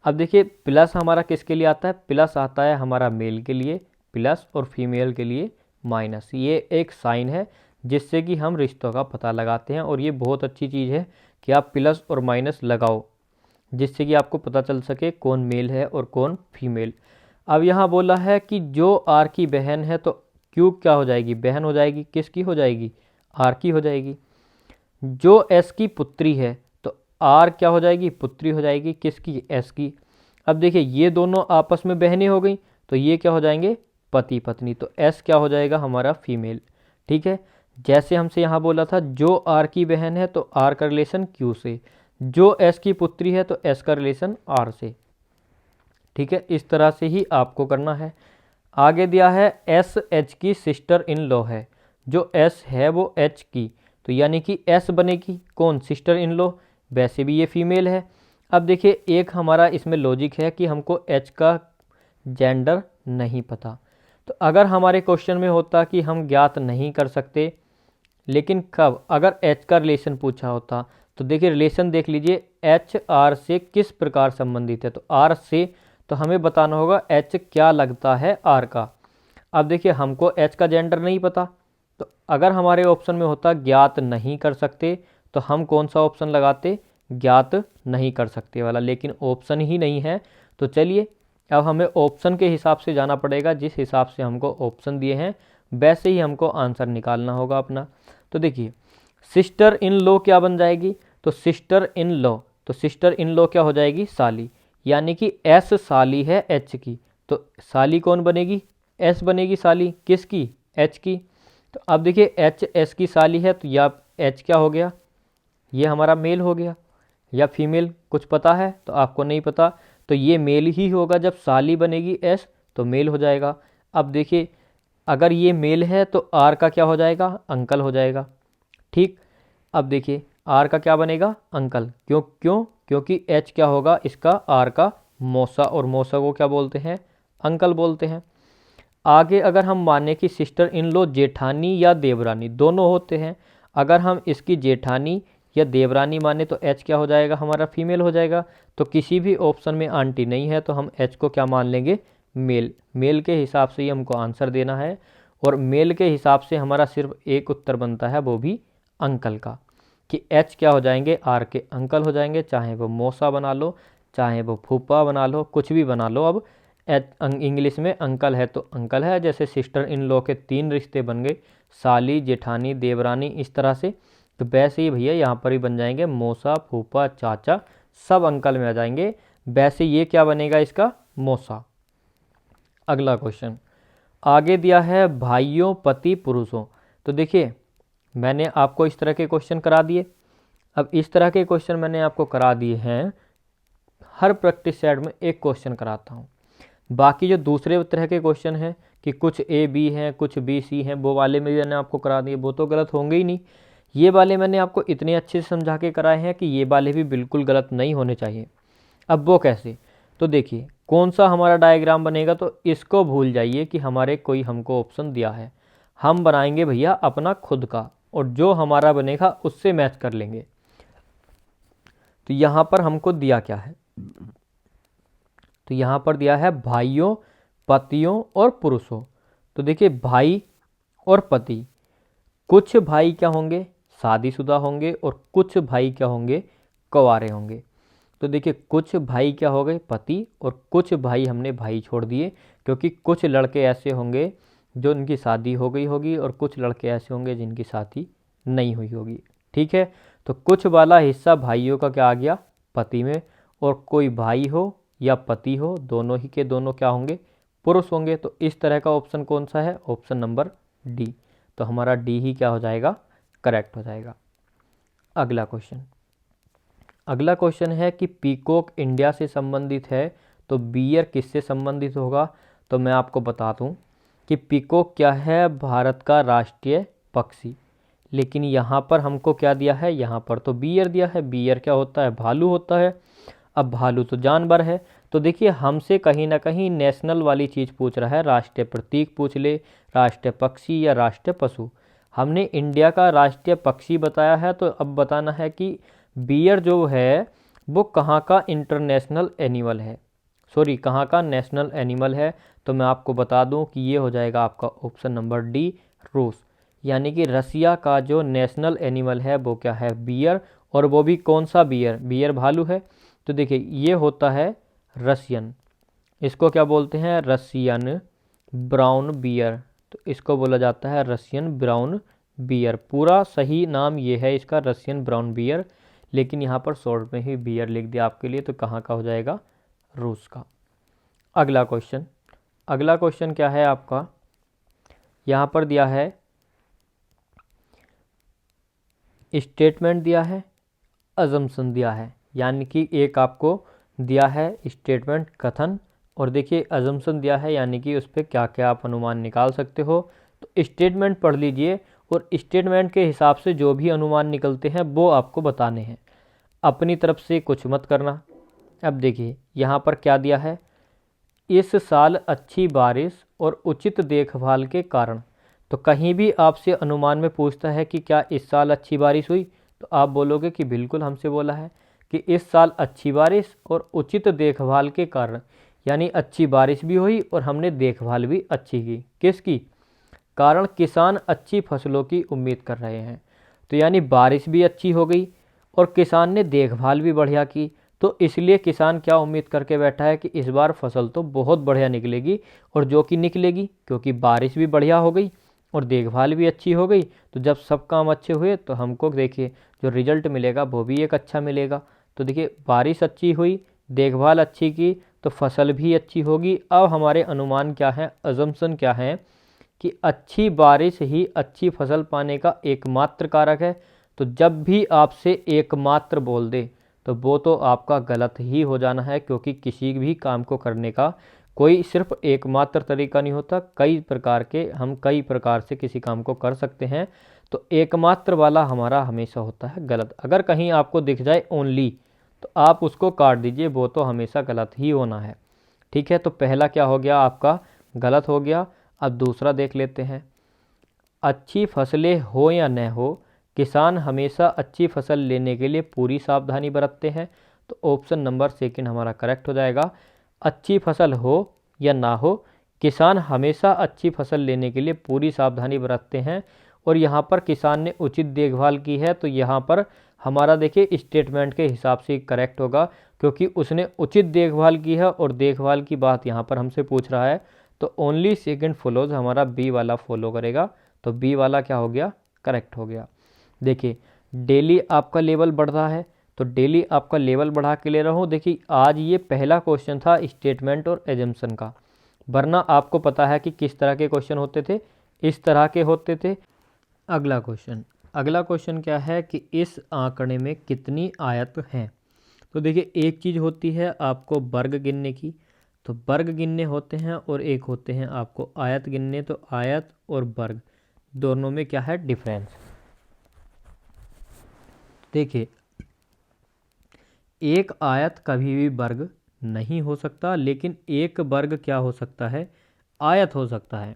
अब देखिए प्लस हमारा किसके लिए आता है? प्लस आता है हमारा मेल के लिए प्लस, और फीमेल के लिए माइनस। ये एक साइन है जिससे कि हम रिश्तों का पता लगाते हैं। और ये बहुत अच्छी चीज़ है कि आप प्लस और माइनस लगाओ, जिससे कि आपको पता चल सके कौन मेल है और कौन फीमेल। अब यहाँ बोला है कि जो आर की बहन है तो क्यू क्या हो जाएगी, बहन हो जाएगी, किसकी हो जाएगी, आर की हो जाएगी। जो एस की पुत्री है तो आर क्या हो जाएगी, पुत्री हो जाएगी, किसकी, एस की। अब देखिए ये दोनों आपस में बहनें हो गई तो ये क्या हो जाएंगे, पति पत्नी, तो एस क्या हो जाएगा हमारा फीमेल। ठीक है, जैसे हमसे यहाँ बोला था जो आर की बहन है तो आर का रिलेशन क्यू से, जो एस की पुत्री है तो एस का रिलेशन आर से। ठीक है, इस तरह से ही आपको करना है। आगे दिया है एस एच की सिस्टर इन लॉ है, जो एस है वो एच की, तो यानी कि एस बनेगी कौन, सिस्टर इन लॉ, वैसे भी ये फीमेल है। अब देखिए एक हमारा इसमें लॉजिक है कि हमको एच का जेंडर नहीं पता, तो अगर हमारे क्वेश्चन में होता कि हम ज्ञात नहीं कर सकते, लेकिन कब, अगर एच का रिलेशन पूछा होता तो देखिए रिलेशन देख लीजिए, एच आर से किस प्रकार संबंधित है, तो आर से, तो हमें बताना होगा एच क्या लगता है आर का। अब देखिए हमको एच का जेंडर नहीं पता, तो अगर हमारे ऑप्शन में होता ज्ञात नहीं कर सकते तो हम कौन सा ऑप्शन लगाते, ज्ञात नहीं कर सकते वाला, लेकिन ऑप्शन ही नहीं है। तो चलिए अब हमें ऑप्शन के हिसाब से जाना पड़ेगा, जिस हिसाब से हमको ऑप्शन दिए हैं वैसे ही हमको आंसर निकालना होगा अपना। तो देखिए सिस्टर इन लॉ क्या बन जाएगी, तो सिस्टर इन लॉ, तो सिस्टर इन लॉ क्या हो जाएगी, साली, यानी कि एस साली है एच की, तो साली कौन बनेगी, एस बनेगी साली, किसकी, एच की। तो अब देखिए एच एस की साली है तो या एच क्या हो गया, ये हमारा मेल हो गया, या फीमेल कुछ पता है, तो आपको नहीं पता, तो ये मेल ही होगा, जब साली बनेगी एस तो मेल हो जाएगा। अब देखिए अगर ये मेल है तो आर का क्या हो जाएगा, अंकल हो जाएगा। ठीक, अब देखिए आर का क्या बनेगा, अंकल, क्यों क्यों, क्योंकि एच क्या होगा इसका, आर का मौसा, और मौसा को क्या बोलते हैं, अंकल बोलते हैं। आगे अगर हम माने कि सिस्टर इन लॉ जेठानी या देवरानी दोनों होते हैं, अगर हम इसकी जेठानी या देवरानी माने तो एच क्या हो जाएगा हमारा, फीमेल हो जाएगा। तो किसी भी ऑप्शन में आंटी नहीं है तो हम एच को क्या मान लेंगे, मेल। मेल के हिसाब से ही हमको आंसर देना है, और मेल के हिसाब से हमारा सिर्फ एक उत्तर बनता है, वो भी अंकल का, कि एच क्या हो जाएंगे, आर के अंकल हो जाएंगे, चाहे वो मौसा बना लो, चाहे वो फूफा बना लो, कुछ भी बना लो। अब इंग्लिश में अंकल है तो अंकल है, जैसे सिस्टर इन लॉ के 3 रिश्ते बन गए, साली, जेठानी, देवरानी, इस तरह से, तो वैसे ही भैया यहाँ पर ही बन जाएंगे मौसा, फूफा, चाचा, सब अंकल में आ जाएंगे। वैसे ये क्या बनेगा इसका, मौसा। अगला क्वेश्चन आगे दिया है भाइयों, पति, पुरुषों। तो देखिए मैंने आपको इस तरह के क्वेश्चन करा दिए। अब इस तरह के क्वेश्चन मैंने आपको करा दिए हैं, हर प्रैक्टिस सेट में एक क्वेश्चन कराता हूँ। बाकी जो दूसरे तरह के क्वेश्चन हैं कि कुछ ए बी हैं, कुछ बी सी हैं, वो वाले में भी मैंने आपको करा दिए, वो तो गलत होंगे ही नहीं। ये वाले मैंने आपको इतने अच्छे से समझा के कराए हैं कि ये वाले भी बिल्कुल गलत नहीं होने चाहिए। अब वो कैसे, तो देखिए कौन सा हमारा डायग्राम बनेगा, तो इसको भूल जाइए कि हमारे कोई हमको ऑप्शन दिया है, हम बनाएंगे भैया अपना खुद का, और जो हमारा बनेगा उससे मैच कर लेंगे। तो यहाँ पर हमको दिया क्या है, तो यहाँ पर दिया है भाइयों, पतियों और पुरुषों। तो देखिए भाई और पति, कुछ भाई क्या होंगे, शादीशुदा होंगे, और कुछ भाई क्या होंगे, कुंवारे होंगे। तो देखिए कुछ भाई क्या हो गए, पति, और कुछ भाई हमने भाई छोड़ दिए, क्योंकि कुछ लड़के ऐसे होंगे जो उनकी शादी हो गई होगी, और कुछ लड़के ऐसे होंगे जिनकी शादी नहीं हुई होगी। ठीक है, तो कुछ वाला हिस्सा भाइयों का क्या आ गया, पति में, और कोई भाई हो या पति हो, दोनों ही के दोनों क्या होंगे, पुरुष होंगे। तो इस तरह का ऑप्शन कौन सा है, ऑप्शन नंबर डी। तो हमारा डी ही क्या हो जाएगा, करेक्ट हो जाएगा। अगला क्वेश्चन, अगला क्वेश्चन है कि पीकॉक इंडिया से संबंधित है तो बियर किससे संबंधित होगा। तो मैं आपको बता दूं कि पीकॉक क्या है, भारत का राष्ट्रीय पक्षी, लेकिन यहाँ पर हमको क्या दिया है, यहाँ पर तो बियर दिया है। बियर क्या होता है, भालू होता है। अब भालू तो जानवर है, तो देखिए हमसे कहीं ना कहीं नेशनल वाली चीज़ पूछ रहा है, राष्ट्रीय प्रतीक पूछ ले, राष्ट्रीय पक्षी या राष्ट्रीय पशु। हमने इंडिया का राष्ट्रीय पक्षी बताया है, तो अब बताना है कि बियर जो है वो कहाँ का इंटरनेशनल एनिमल है, सॉरी कहाँ का नेशनल एनिमल है। तो मैं आपको बता दूं कि ये हो जाएगा आपका ऑप्शन नंबर डी, रूस, यानी कि रसिया का जो नेशनल एनिमल है वो क्या है, बियर। और वो भी कौन सा बियर, बियर भालू है। तो देखिए ये होता है रसियन, इसको क्या बोलते हैं, रसियन ब्राउन बियर। तो इसको बोला जाता है रसियन ब्राउन बियर। पूरा सही नाम ये है इसका, रसियन ब्राउन बियर, लेकिन यहाँ पर शॉर्ट में ही बियर लिख दिया आपके लिए, तो कहाँ का हो जाएगा, रूस का। अगला क्वेश्चन, अगला क्वेश्चन क्या है आपका, यहाँ पर दिया है स्टेटमेंट दिया है, अजम्पशन दिया है। यानी कि एक आपको दिया है स्टेटमेंट कथन, और देखिए अजम्पशन दिया है यानी कि उस पर क्या क्या आप अनुमान निकाल सकते हो। तो स्टेटमेंट पढ़ लीजिए और स्टेटमेंट के हिसाब से जो भी अनुमान निकलते हैं वो आपको बताने हैं, अपनी तरफ से कुछ मत करना। अब देखिए यहाँ पर क्या दिया है, इस साल अच्छी बारिश और उचित देखभाल के कारण। तो कहीं भी आपसे अनुमान में पूछता है कि क्या इस साल अच्छी बारिश हुई, तो आप बोलोगे कि बिल्कुल हमसे बोला है कि इस साल अच्छी बारिश और उचित देखभाल के कारण, यानी अच्छी बारिश भी हुई और हमने देखभाल भी अच्छी की। किसकी, कारण किसान अच्छी फसलों की उम्मीद कर रहे हैं। तो यानी बारिश भी अच्छी हो गई और किसान ने देखभाल भी बढ़िया की, तो इसलिए किसान क्या उम्मीद करके बैठा है कि इस बार फसल तो बहुत बढ़िया निकलेगी, और जो कि निकलेगी, क्योंकि बारिश भी बढ़िया हो गई और देखभाल भी अच्छी हो गई। तो जब सब काम अच्छे हुए तो हमको देखिए जो रिजल्ट मिलेगा वो भी एक अच्छा मिलेगा। तो देखिए बारिश अच्छी हुई, देखभाल अच्छी की, तो फसल भी अच्छी होगी। अब हमारे अनुमान क्या है, अजम्पशन क्या है कि अच्छी बारिश ही अच्छी फसल पाने का एकमात्र कारक है। तो जब भी आपसे एकमात्र बोल दे तो वो तो आपका गलत ही हो जाना है, क्योंकि किसी भी काम को करने का कोई सिर्फ एकमात्र तरीका नहीं होता, कई प्रकार के, हम कई प्रकार से किसी काम को कर सकते हैं। तो एकमात्र वाला हमारा हमेशा होता है गलत। अगर कहीं आपको दिख जाए ओनली तो आप उसको काट दीजिए, वो तो हमेशा गलत ही होना है। ठीक है, तो पहला क्या हो गया आपका, गलत हो गया। अब दूसरा देख लेते हैं, अच्छी फसलें हो या न हो, किसान हमेशा अच्छी फसल लेने के लिए पूरी सावधानी बरतते हैं। तो ऑप्शन नंबर सेकंड हमारा करेक्ट हो जाएगा। अच्छी फसल हो या ना हो, किसान हमेशा अच्छी फसल लेने के लिए पूरी सावधानी बरतते हैं। और यहाँ पर किसान ने उचित देखभाल की है, तो यहाँ पर हमारा देखिए स्टेटमेंट के हिसाब से करेक्ट होगा, क्योंकि उसने उचित देखभाल की है और देखभाल की बात यहाँ पर हमसे पूछ रहा है। तो ओनली सेकंड फॉलोज, हमारा बी वाला फॉलो करेगा। तो बी वाला क्या हो गया, करेक्ट हो गया। देखिए डेली आपका लेवल बढ़ रहा है, तो डेली आपका लेवल बढ़ा के ले रहा हूँ। देखिए आज ये पहला क्वेश्चन था स्टेटमेंट और एजम्पशन का, वरना आपको पता है कि किस तरह के क्वेश्चन होते थे, इस तरह के होते थे। अगला क्वेश्चन, अगला क्वेश्चन क्या है कि इस आंकड़े में कितनी आयत हैं। तो देखिए एक चीज़ होती है आपको वर्ग गिनने की, तो वर्ग गिनने होते हैं, और एक होते हैं आपको आयत गिनने। तो आयत और वर्ग दोनों में क्या है डिफरेंस। देखिए एक आयत कभी भी वर्ग नहीं हो सकता, लेकिन एक वर्ग क्या हो सकता है, आयत हो सकता है।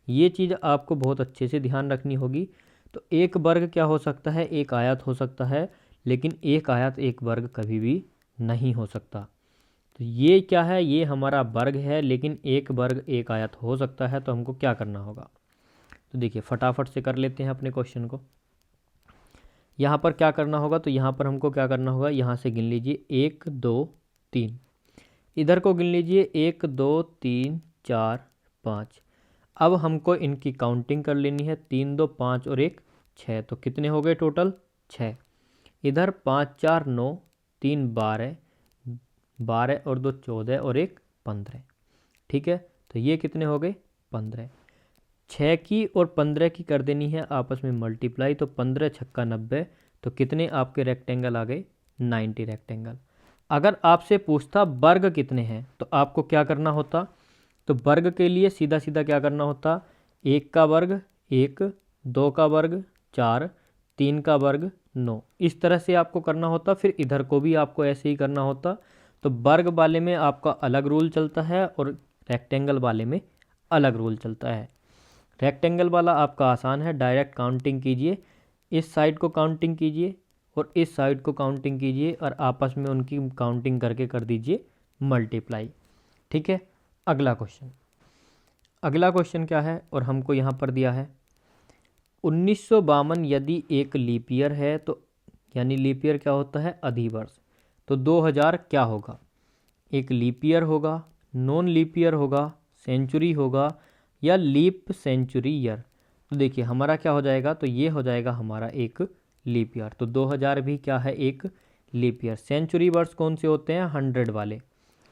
ये चीज़ आपको बहुत अच्छे से ध्यान रखनी होगी। तो एक वर्ग क्या हो सकता है, एक आयत हो सकता है, लेकिन एक आयत एक वर्ग कभी भी नहीं हो सकता। तो ये क्या है, ये हमारा वर्ग है, लेकिन एक वर्ग एक आयत हो सकता है। तो हमको क्या करना होगा, तो देखिए फटाफट से कर लेते हैं अपने क्वेश्चन को। यहाँ पर क्या करना होगा, तो यहाँ पर हमको क्या करना होगा, यहाँ से गिन लीजिए 1 2 3, इधर को गिन लीजिए 1 2 3 4 5। अब हमको इनकी काउंटिंग कर लेनी है, 3 2 5 और 1 6। तो कितने हो गए टोटल, 6। इधर 5 4 9, 3 12, 12 और 2 14 और 1 15। ठीक है, तो ये कितने हो गए 15। 6 की और 15 की कर देनी है आपस में मल्टीप्लाई, तो 15 छक्का 90। तो कितने आपके रेक्टेंगल आ गए, 90 रेक्टेंगल। अगर आपसे पूछता वर्ग कितने हैं, तो आपको क्या करना होता, तो वर्ग के लिए सीधा सीधा क्या करना होता, 1 का वर्ग 1, 2 का वर्ग 4, 3 का वर्ग 9, इस तरह से आपको करना होता। फिर इधर को भी आपको ऐसे ही करना होता। तो वर्ग वाले में आपका अलग रूल चलता है और रेक्टेंगल वाले में अलग रूल चलता है। रेक्टेंगल वाला आपका आसान है, डायरेक्ट काउंटिंग कीजिए, इस साइड को काउंटिंग कीजिए और इस साइड को काउंटिंग कीजिए, और आपस में उनकी काउंटिंग करके कर दीजिए मल्टीप्लाई। ठीक है, अगला क्वेश्चन, अगला क्वेश्चन क्या है, और हमको यहाँ पर दिया है 1952 यदि एक लीप ईयर है तो यानी लीप ईयर क्या होता है, अधिवर्ष, तो 2000 क्या होगा, एक लीप ईयर होगा, नॉन लीप ईयर होगा, सेंचुरी होगा या लीप सेंचुरी ईयर। तो देखिए हमारा क्या हो जाएगा, तो ये हो जाएगा हमारा एक लीप ईयर। तो 2000 भी क्या है, एक लीप ईयर। सेंचुरी वर्ष कौन से होते हैं, 100 वाले,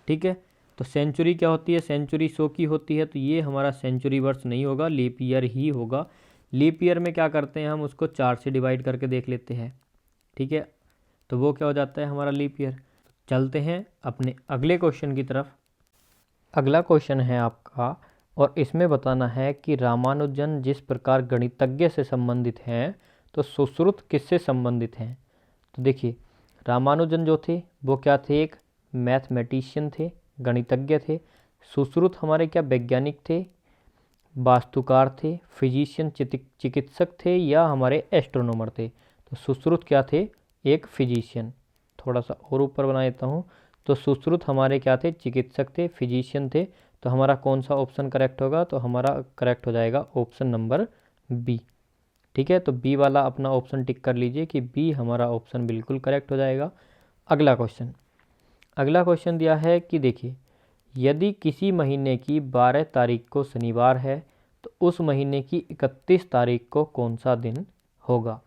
ठीक है। तो सेंचुरी क्या होती है, सेंचुरी 100 की होती है, तो ये हमारा सेंचुरी वर्ष नहीं होगा, लीप ईयर ही होगा। लीप ईयर में क्या करते हैं हम, उसको 4 से डिवाइड करके देख लेते हैं, ठीक है, तो वो क्या हो जाता है हमारा लीप ईयर। चलते हैं अपने अगले क्वेश्चन की तरफ। अगला क्वेश्चन है आपका, और इसमें बताना है कि रामानुजन जिस प्रकार गणितज्ञ से संबंधित हैं तो सुश्रुत किससे संबंधित हैं। तो देखिए रामानुजन जो थे वो क्या थे, एक मैथमेटिशियन थे, गणितज्ञ थे। सुश्रुत हमारे क्या वैज्ञानिक थे, वास्तुकार थे, फिजिशियन चिकित्सक थे, या हमारे एस्ट्रोनॉमर थे। तो सुश्रुत क्या थे, एक फिजिशियन। थोड़ा सा और ऊपर बना देता हूँ, तो सुश्रुत हमारे क्या थे, चिकित्सक थे, फिजिशियन थे। तो हमारा कौन सा ऑप्शन करेक्ट होगा, तो हमारा करेक्ट हो जाएगा ऑप्शन नंबर बी, ठीक है। तो बी वाला अपना ऑप्शन टिक कर लीजिए कि बी हमारा ऑप्शन बिल्कुल करेक्ट हो जाएगा। अगला क्वेश्चन दिया है कि देखिए यदि किसी महीने की 12 तारीख को शनिवार है तो उस महीने की 31 तारीख को कौन सा दिन होगा।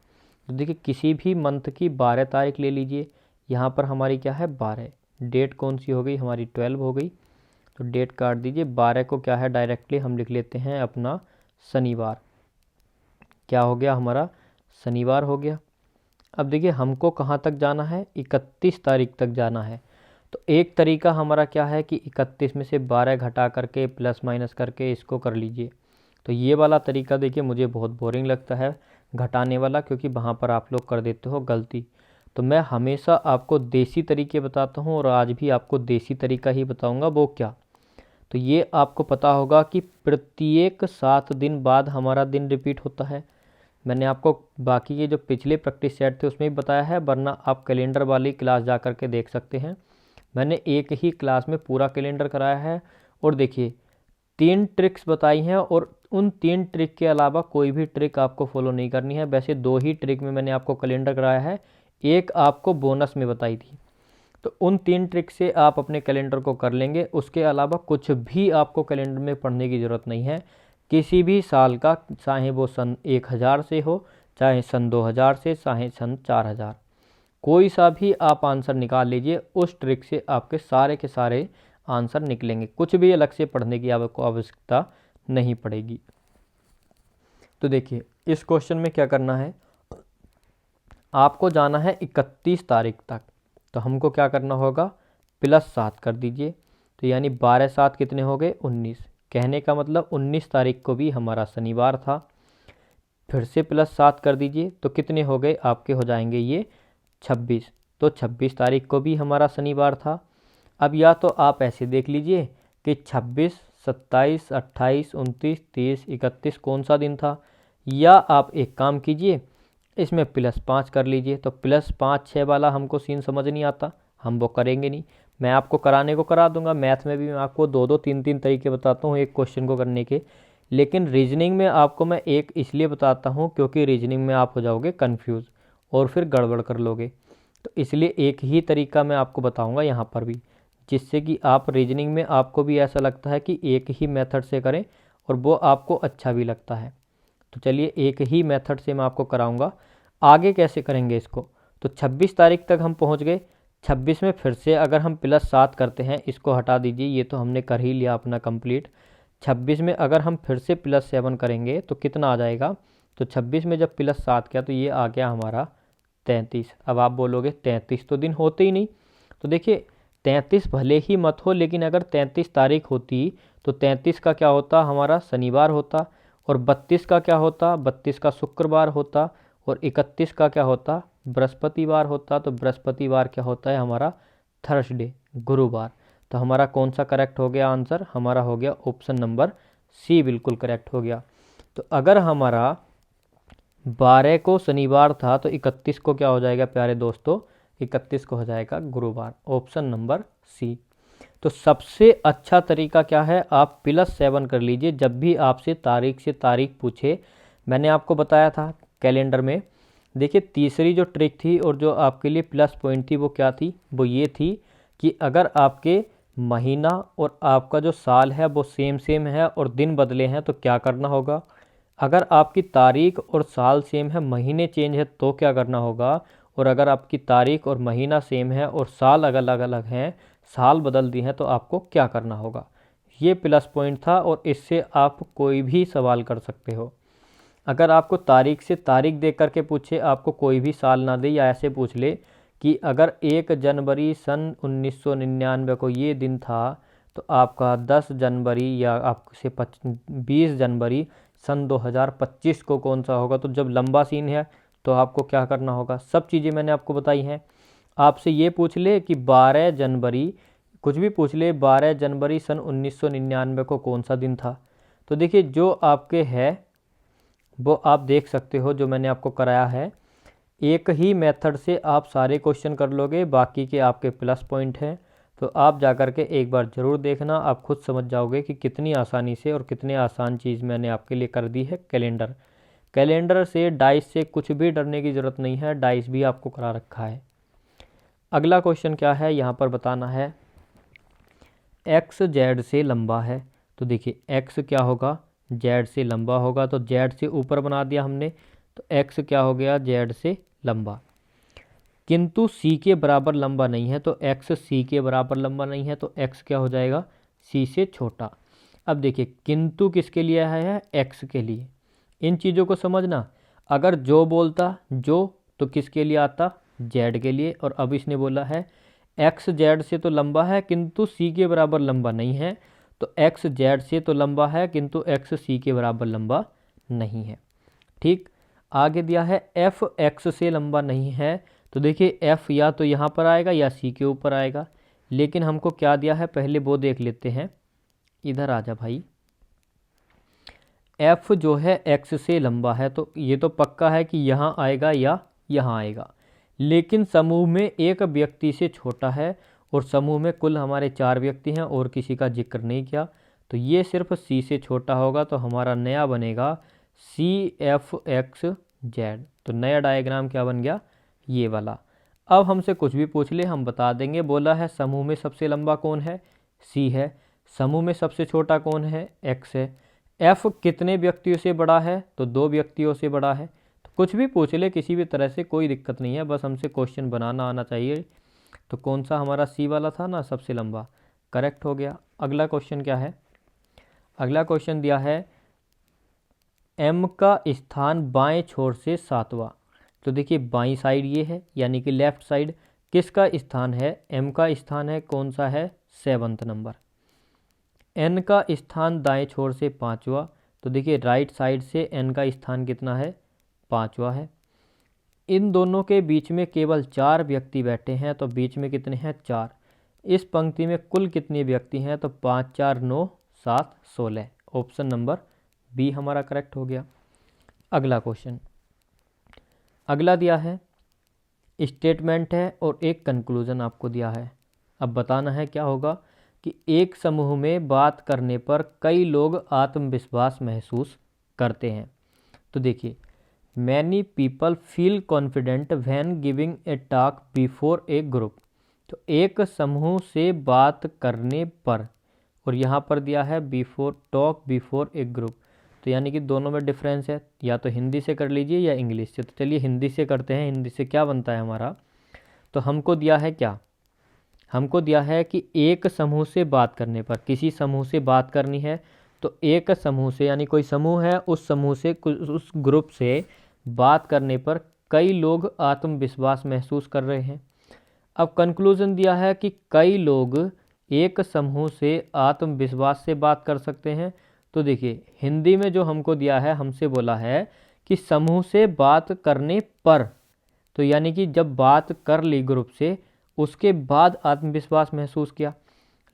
तो देखिए किसी भी मंथ की 12 तारीख ले लीजिए, यहाँ पर हमारी क्या है 12, डेट कौन सी हो गई हमारी 12 हो गई, तो डेट काट दीजिए। 12 को क्या है डायरेक्टली हम लिख लेते हैं अपना शनिवार, क्या हो गया हमारा शनिवार हो गया। अब देखिए हमको कहाँ तक जाना है, 31 तारीख तक जाना है। तो एक तरीका हमारा क्या है कि 31 में से 12 घटा करके प्लस माइनस करके इसको कर लीजिए। तो ये वाला तरीका देखिए मुझे बहुत बोरिंग लगता है घटाने वाला, क्योंकि वहाँ पर आप लोग कर देते हो गलती। तो मैं हमेशा आपको देसी तरीके बताता हूँ और आज भी आपको देसी तरीका ही बताऊँगा। वो क्या, तो ये आपको पता होगा कि प्रत्येक 7 दिन बाद हमारा दिन रिपीट होता है। मैंने आपको बाकी के जो पिछले प्रैक्टिस सेट थे उसमें भी बताया है, वरना आप कैलेंडर वाली क्लास जा कर के देख सकते हैं। मैंने एक ही क्लास में पूरा कैलेंडर कराया है, और देखिए 3 ट्रिक्स बताई हैं, और उन 3 ट्रिक के अलावा कोई भी ट्रिक आपको फॉलो नहीं करनी है। वैसे 2 ही ट्रिक में मैंने आपको कैलेंडर कराया है, एक आपको बोनस में बताई थी। तो उन 3 ट्रिक से आप अपने कैलेंडर को कर लेंगे, उसके अलावा कुछ भी आपको कैलेंडर में पढ़ने की ज़रूरत नहीं है। किसी भी साल का, चाहे वो सन 1000 से हो, चाहे सन 2000 से, चाहे सन 4000, कोई सा भी आप आंसर निकाल लीजिए, उस ट्रिक से आपके सारे के सारे आंसर निकलेंगे। कुछ भी अलग से पढ़ने की आपको आवश्यकता नहीं पड़ेगी। तो देखिए इस क्वेश्चन में क्या करना है, आपको जाना है 31 तारीख तक। तो हमको क्या करना होगा, +7 कर दीजिए। तो यानी 12 7 कितने हो गए 19। कहने का मतलब 19 तारीख को भी हमारा शनिवार था। फिर से +7 कर दीजिए, तो कितने हो गए आपके, हो जाएंगे ये 26। तो 26 तारीख को भी हमारा शनिवार था। अब या तो आप ऐसे देख लीजिए कि 26, 27, 28, 29, 30, 31 कौन सा दिन था, या आप एक काम कीजिए इसमें +5 कर लीजिए। तो +5 6 वाला हमको सीन समझ नहीं आता, हम वो करेंगे नहीं। मैं आपको कराने को करा दूंगा, मैथ में भी मैं आपको 2 3 तरीके बताता हूँ एक क्वेश्चन को करने के। लेकिन रीजनिंग में आपको मैं एक इसलिए बताता हूँ क्योंकि रीजनिंग में आप हो जाओगे कन्फ्यूज़ और फिर गड़बड़ कर लोगे। तो इसलिए एक ही तरीका मैं आपको बताऊँगा यहाँ पर भी, जिससे कि आप रीजनिंग में आपको भी ऐसा लगता है कि एक ही मेथड से करें और वो आपको अच्छा भी लगता है। तो चलिए एक ही मेथड से मैं आपको कराऊंगा। आगे कैसे करेंगे इसको, तो 26 तारीख तक हम पहुंच गए। 26 में फिर से अगर हम +7 करते हैं, इसको हटा दीजिए, ये तो हमने कर ही लिया अपना कंप्लीट। 26 में अगर हम फिर से +7 करेंगे तो कितना आ जाएगा, तो 26 में जब +7 किया तो ये आ गया हमारा 33। अब आप बोलोगे 33 तो दिन होते ही नहीं। तो देखिए 33 भले ही मत हो, लेकिन अगर 33 तारीख होती तो 33 का क्या होता हमारा शनिवार होता, और 32 का क्या होता, 32 का शुक्रवार होता, और 31 का क्या होता बृहस्पतिवार होता। तो बृहस्पतिवार क्या होता है हमारा थर्सडे, गुरुवार। तो हमारा कौन सा करेक्ट हो गया आंसर, हमारा हो गया ऑप्शन नंबर सी, बिल्कुल करेक्ट हो गया। तो अगर हमारा 12 को शनिवार था तो 31 को क्या हो जाएगा प्यारे दोस्तों, 31 को हो जाएगा गुरुवार, ऑप्शन नंबर सी। तो सबसे अच्छा तरीका क्या है, आप +7 कर लीजिए। जब भी आपसे तारीख से तारीख पूछे, मैंने आपको बताया था कैलेंडर में। देखिए तीसरी जो ट्रिक थी और जो आपके लिए प्लस पॉइंट थी वो क्या थी, वो ये थी कि अगर आपके महीना और आपका जो साल है वो सेम है और दिन बदले हैं तो क्या करना होगा। अगर आपकी तारीख और साल सेम है, महीने चेंज है तो क्या करना होगा। और अगर आपकी तारीख और महीना सेम है और साल अलग अलग हैं, साल बदल दी हैं, तो आपको क्या करना होगा। ये प्लस पॉइंट था और इससे आप कोई भी सवाल कर सकते हो। अगर आपको तारीख से तारीख देख करके पूछे, आपको कोई भी साल ना दे या ऐसे पूछ ले कि अगर 1 जनवरी सन 1999 को ये दिन था तो आपका 10 जनवरी या आपसे 20 जनवरी सन 2025 को कौन सा होगा। तो जब लंबा सीन है तो आपको क्या करना होगा, सब चीज़ें मैंने आपको बताई हैं। आपसे ये पूछ ले कि 12 जनवरी, कुछ भी पूछ ले, 12 जनवरी सन 1999 को कौन सा दिन था, तो देखिए जो आपके है वो आप देख सकते हो, जो मैंने आपको कराया है। एक ही मेथड से आप सारे क्वेश्चन कर लोगे, बाकी के आपके प्लस पॉइंट हैं। तो आप जा कर के एक बार ज़रूर देखना, आप खुद समझ जाओगे कि कितनी आसानी से और कितने आसान चीज़ मैंने आपके लिए कर दी है। कैलेंडर, कैलेंडर से डाइस से कुछ भी डरने की ज़रूरत नहीं है, डाइस भी आपको करा रखा है। अगला क्वेश्चन क्या है, यहाँ पर बताना है एक्स जेड से लंबा है। तो देखिए एक्स क्या होगा, जेड से लंबा होगा, तो जेड से ऊपर बना दिया हमने, तो एक्स क्या हो गया, जेड से लंबा। किंतु सी के बराबर लंबा नहीं है, तो एक्स सी के बराबर लंबा नहीं है, तो एक्स क्या हो जाएगा, सी से छोटा। अब देखिए किंतु किसके लिए है, एक्स के लिए। इन चीज़ों को समझना। अगर जो बोलता जो, तो किसके लिए आता, जेड के लिए। और अब इसने बोला है एक्स जेड से तो लंबा है किंतु सी के बराबर लंबा नहीं है, तो एक्स जेड से तो लंबा है किंतु एक्स सी के बराबर लंबा नहीं है। ठीक, आगे दिया है एफ एक्स से लंबा नहीं है। तो देखिए एफ या तो यहाँ पर आएगा या सी के ऊपर आएगा, लेकिन हमको क्या दिया है पहले वो देख लेते हैं। इधर आ जा भाई। एफ जो है एक्स से लंबा है, तो ये तो पक्का है कि यहाँ आएगा या यहाँ आएगा, लेकिन समूह में एक व्यक्ति से छोटा है और समूह में कुल हमारे 4 व्यक्ति हैं और किसी का जिक्र नहीं किया, तो ये सिर्फ सी से छोटा होगा। तो हमारा नया बनेगा सी एफ एक्स जेड। तो नया डायग्राम क्या बन गया, ये वाला। अब हमसे कुछ भी पूछ ले हम बता देंगे। बोला है समूह में सबसे लंबा कौन है, सी है। समूह में सबसे छोटा कौन है, एक्स है। एफ कितने व्यक्तियों से बड़ा है, तो 2 व्यक्तियों से बड़ा है। तो कुछ भी पूछ ले किसी भी तरह से, कोई दिक्कत नहीं है, बस हमसे क्वेश्चन बनाना आना चाहिए। तो कौन सा हमारा सी वाला था ना, सबसे लंबा, करेक्ट हो गया। अगला क्वेश्चन क्या है, अगला क्वेश्चन दिया है एम का स्थान बाएं छोर से 7वां। तो देखिए बाईं साइड ये है, यानी कि लेफ्ट साइड। किसका स्थान है, एम का स्थान है कौन सा है, 7वां नंबर। एन का स्थान दाएं छोर से 5वां। तो देखिए राइट साइड से एन का स्थान कितना है, 5वां है। इन दोनों के बीच में केवल 4 व्यक्ति बैठे हैं, तो बीच में कितने हैं, 4। इस पंक्ति में कुल कितने व्यक्ति हैं, तो 5 4 9 7 16। ऑप्शन नंबर बी हमारा करेक्ट हो गया। अगला क्वेश्चन, अगला दिया है स्टेटमेंट है और एक कंक्लूजन आपको दिया है। अब बताना है क्या होगा कि एक समूह में बात करने पर कई लोग आत्मविश्वास महसूस करते हैं। तो देखिए many people feel confident when giving a talk before A group. तो एक समूह से बात करने पर, और यहाँ पर दिया है before, talk before A group, तो यानी कि दोनों में डिफरेंस है। या तो हिंदी से कर लीजिए या इंग्लिश से। तो चलिए हिंदी से करते हैं। हिंदी से क्या बनता है हमारा, तो हमको दिया है क्या, हमको दिया है कि एक समूह से बात करने पर, किसी समूह से बात करनी है, तो एक समूह से यानी कोई समूह है, उस समूह से, उस ग्रुप से बात करने पर कई लोग आत्मविश्वास महसूस कर रहे हैं। अब कंक्लूजन दिया है कि कई लोग एक समूह से आत्मविश्वास से बात कर सकते हैं। तो देखिए हिंदी में जो हमको दिया है, हमसे बोला है कि समूह से बात करने पर, तो यानी कि जब बात कर ली ग्रुप से उसके बाद आत्मविश्वास महसूस किया।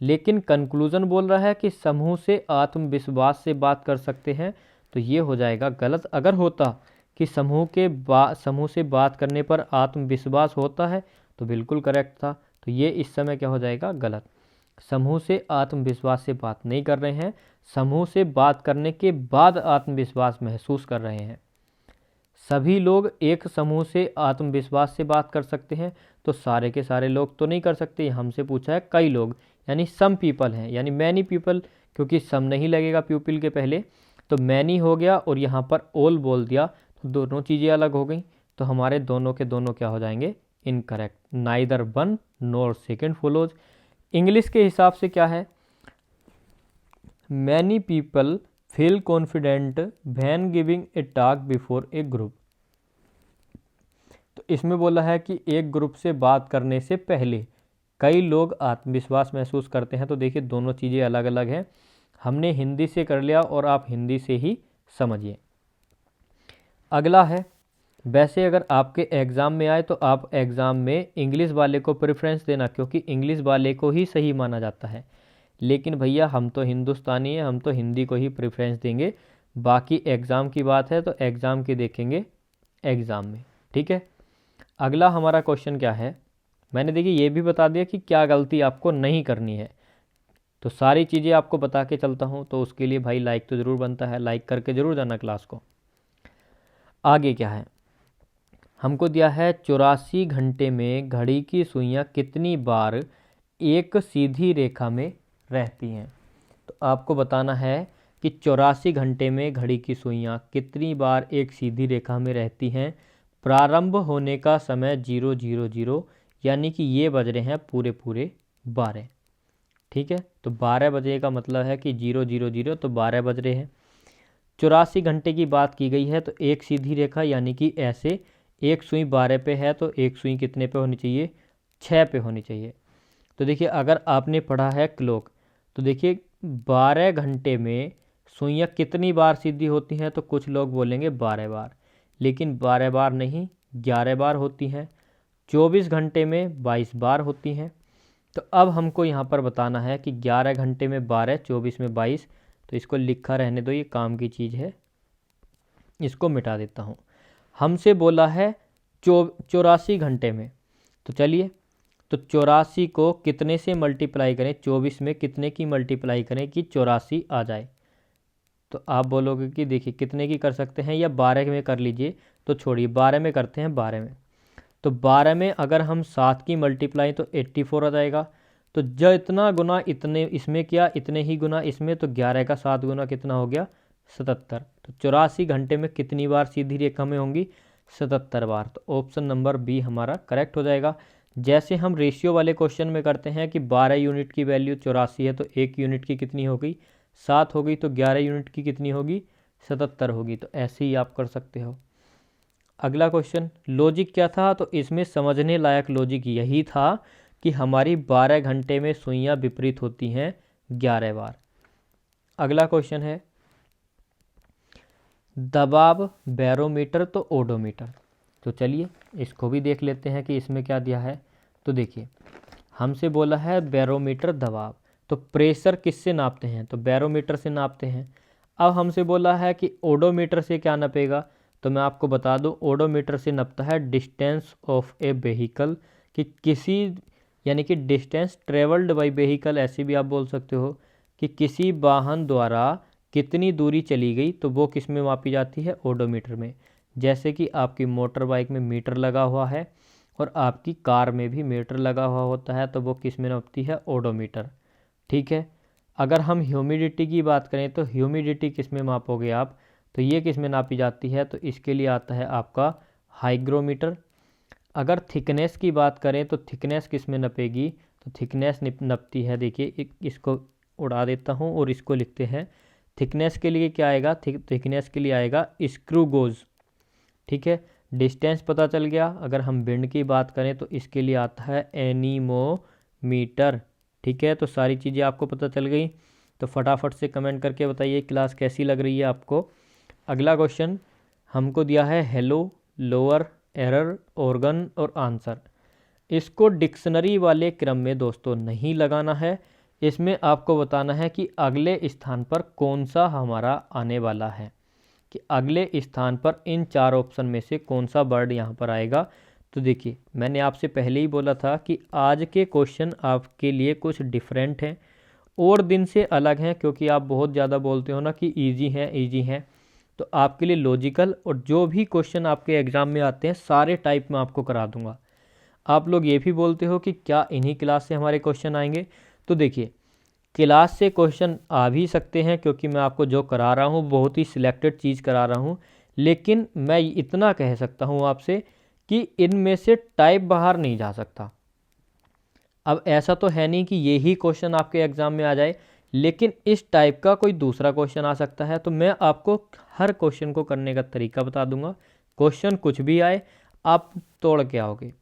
लेकिन कंक्लूजन बोल रहा है कि समूह से आत्मविश्वास से बात कर सकते हैं, तो ये हो जाएगा गलत। अगर होता कि समूह से बात करने पर आत्मविश्वास होता है तो बिल्कुल करेक्ट था। तो ये इस समय क्या हो जाएगा, गलत। समूह से आत्मविश्वास से बात नहीं कर रहे हैं, समूह से बात करने के बाद आत्मविश्वास महसूस कर रहे हैं। सभी लोग एक समूह से आत्मविश्वास से बात कर सकते हैं, तो सारे के सारे लोग तो नहीं कर सकते। हमसे पूछा है कई लोग, यानी सम पीपल हैं, यानी मैनी पीपल, क्योंकि सम नहीं लगेगा पीपल के पहले, तो मैनी हो गया और यहाँ पर ऑल बोल दिया, तो दोनों चीज़ें अलग हो गई। तो हमारे दोनों के दोनों क्या हो जाएंगे, incorrect. Neither one nor second follows. English के हिसाब से क्या है, many people feel confident when giving a talk before A group. तो इसमें बोला है कि एक ग्रुप से बात करने से पहले कई लोग आत्मविश्वास महसूस करते हैं। तो देखिए दोनों चीज़ें अलग अलग हैं, हमने हिंदी से कर लिया और आप हिंदी से ही समझिए। अगला है, वैसे अगर आपके एग्ज़ाम में आए तो आप एग्ज़ाम में इंग्लिश वाले को प्रेफरेंस देना, क्योंकि इंग्लिश वाले को ही सही माना जाता है। लेकिन भैया हम तो हिंदुस्तानी हैं, हम तो हिंदी को ही प्रेफरेंस देंगे। बाकी एग्ज़ाम की बात है तो एग्ज़ाम की देखेंगे एग्ज़ाम में, ठीक है। अगला हमारा क्वेश्चन क्या है, मैंने देखिए ये भी बता दिया कि क्या गलती आपको नहीं करनी है, तो सारी चीज़ें आपको बता के चलता हूँ, तो उसके लिए भाई लाइक तो ज़रूर बनता है, लाइक करके ज़रूर जाना क्लास को। आगे क्या है, हमको दिया है 84 घंटे में घड़ी की सुइयाँ कितनी बार एक सीधी रेखा में रहती हैं। तो आपको बताना है कि 84 घंटे में घड़ी की सुइयाँ कितनी बार एक सीधी रेखा में रहती हैं। प्रारंभ होने का समय 000, यानी कि ये बज रहे हैं पूरे पूरे 12, ठीक है। तो 12 बजे का मतलब है कि 000 तो 12 बज रहे हैं। 84 घंटे की बात की गई है, तो एक सीधी रेखा, यानी कि ऐसे एक सुई 12 पे है तो एक सुई कितने पे होनी चाहिए, 6 पे होनी चाहिए। तो देखिए अगर आपने पढ़ा है क्लॉक, तो देखिए 12 घंटे में सुइयाँ कितनी बार सीधी होती हैं, तो कुछ लोग बोलेंगे 12 बार, लेकिन 12 बार नहीं 11 बार होती हैं। 24 घंटे में 22 बार होती हैं। तो अब हमको यहाँ पर बताना है कि 11 घंटे में 12, 24 में 22, तो इसको लिखा रहने दो, ये काम की चीज़ है, इसको मिटा देता हूँ। हमसे बोला है 84 घंटे में, तो चलिए तो 84 को कितने से मल्टीप्लाई करें, 24 में कितने की मल्टीप्लाई करें कि 84 आ जाए। तो आप बोलोगे कि देखिए कितने की कर सकते हैं, या 12 में कर लीजिए, तो छोड़िए 12 में करते हैं। 12 में, तो 12 में अगर हम 7 की मल्टीप्लाई तो 84 आ जाएगा। तो जो इतना गुना इतने इसमें किया, इतने ही गुना इसमें, तो 11 का 7 गुना कितना हो गया, 77। तो 84 घंटे में कितनी बार सीधी रेखा में होंगी, 77 बार। तो ऑप्शन नंबर बी हमारा करेक्ट हो जाएगा। जैसे हम रेशियो वाले क्वेश्चन में करते हैं कि 12 यूनिट की वैल्यू 84 है, तो 1 यूनिट की कितनी हो गई, 7 हो गई, तो 11 यूनिट की कितनी होगी, 77 होगी। तो ऐसे ही आप कर सकते हो। अगला क्वेश्चन, लॉजिक क्या था, तो इसमें समझने लायक लॉजिक यही था कि हमारी 12 घंटे में सुइयाँ विपरीत होती हैं 11 बार। अगला क्वेश्चन है दबाव बैरोमीटर तो ओडोमीटर। तो चलिए इसको भी देख लेते हैं कि इसमें क्या दिया है। तो देखिए हमसे बोला है बैरोमीटर दबाव, तो प्रेशर किससे नापते हैं, तो बैरोमीटर से नापते हैं। अब हमसे बोला है कि ओडोमीटर से क्या नापेगा, तो मैं आपको बता दूं ओडोमीटर से नापता है डिस्टेंस ऑफ ए व्हीकल, कि किसी यानी कि डिस्टेंस ट्रेवल्ड बाय व्हीकल, ऐसे भी आप बोल सकते हो कि किसी वाहन द्वारा कितनी दूरी चली गई, तो वो किस में मापी जाती है, ओडोमीटर में। जैसे कि आपकी मोटर बाइक में मीटर लगा हुआ है और आपकी कार में भी मीटर लगा हुआ होता है, तो वो किस में नापती है, ओडोमीटर, ठीक है। अगर हम ह्यूमिडिटी की बात करें तो ह्यूमिडिटी किस में मापोगे आप, तो ये किस में नापी जाती है, तो इसके लिए आता है आपका हाइग्रोमीटर। अगर थिकनेस की बात करें तो थिकनेस किस में नपेगी, तो थिकनेस नपती है, देखिए इसको उड़ा देता हूँ और इसको लिखते हैं। थिकनेस के लिए क्या आएगा, थिकनेस के लिए आएगा स्क्रू गोज, ठीक है। डिस्टेंस पता चल गया। अगर हम विंड की बात करें तो इसके लिए आता है एनीमोमीटर, ठीक है। तो सारी चीज़ें आपको पता चल गई। तो फटाफट से कमेंट करके बताइए क्लास कैसी लग रही है आपको। अगला क्वेश्चन हमको दिया है हेलो, लोअर, एरर, ऑर्गन और आंसर। इसको डिक्शनरी वाले क्रम में दोस्तों नहीं लगाना है, इसमें आपको बताना है कि अगले स्थान पर कौन सा हमारा आने वाला है, कि अगले स्थान पर इन 4 ऑप्शन में से कौन सा वर्ड यहाँ पर आएगा। तो देखिए मैंने आपसे पहले ही बोला था कि आज के क्वेश्चन आपके लिए कुछ डिफरेंट हैं और दिन से अलग हैं, क्योंकि आप बहुत ज़्यादा बोलते हो ना कि इजी हैं इजी हैं, तो आपके लिए लॉजिकल और जो भी क्वेश्चन आपके एग्ज़ाम में आते हैं सारे टाइप में आपको करा दूंगा। आप लोग ये भी बोलते हो कि क्या इन्हीं क्लास से हमारे क्वेश्चन आएंगे, तो देखिए क्लास से क्वेश्चन आ भी सकते हैं, क्योंकि मैं आपको जो करा रहा हूँ बहुत ही सिलेक्टेड चीज़ करा रहा हूँ। लेकिन मैं इतना कह सकता हूँ आपसे कि इनमें से टाइप बाहर नहीं जा सकता। अब ऐसा तो है नहीं कि यही क्वेश्चन आपके एग्ज़ाम में आ जाए, लेकिन इस टाइप का कोई दूसरा क्वेश्चन आ सकता है। तो मैं आपको हर क्वेश्चन को करने का तरीका बता दूंगा। क्वेश्चन कुछ भी आए आप तोड़ के आओगे,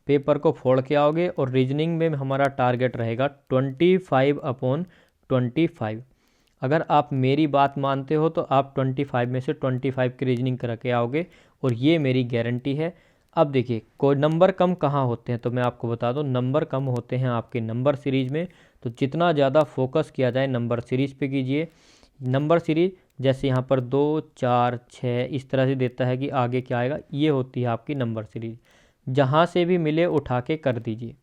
पेपर को फोड़ के आओगे, और रीजनिंग में हमारा टारगेट रहेगा 25/25। अगर आप मेरी बात मानते हो तो आप 25 में से 25 की रीजनिंग करके आओगे, और ये मेरी गारंटी है। अब देखिए कोई नंबर कम कहाँ होते हैं, तो मैं आपको बता दूं, नंबर कम होते हैं आपके नंबर सीरीज़ में। तो जितना ज़्यादा फोकस किया जाए नंबर सीरीज़ पे कीजिए। नंबर सीरीज जैसे यहाँ पर 2, 4, 6 इस तरह से देता है कि आगे क्या आएगा, ये होती है आपकी नंबर सीरीज। जहाँ से भी मिले उठा के कर दीजिए।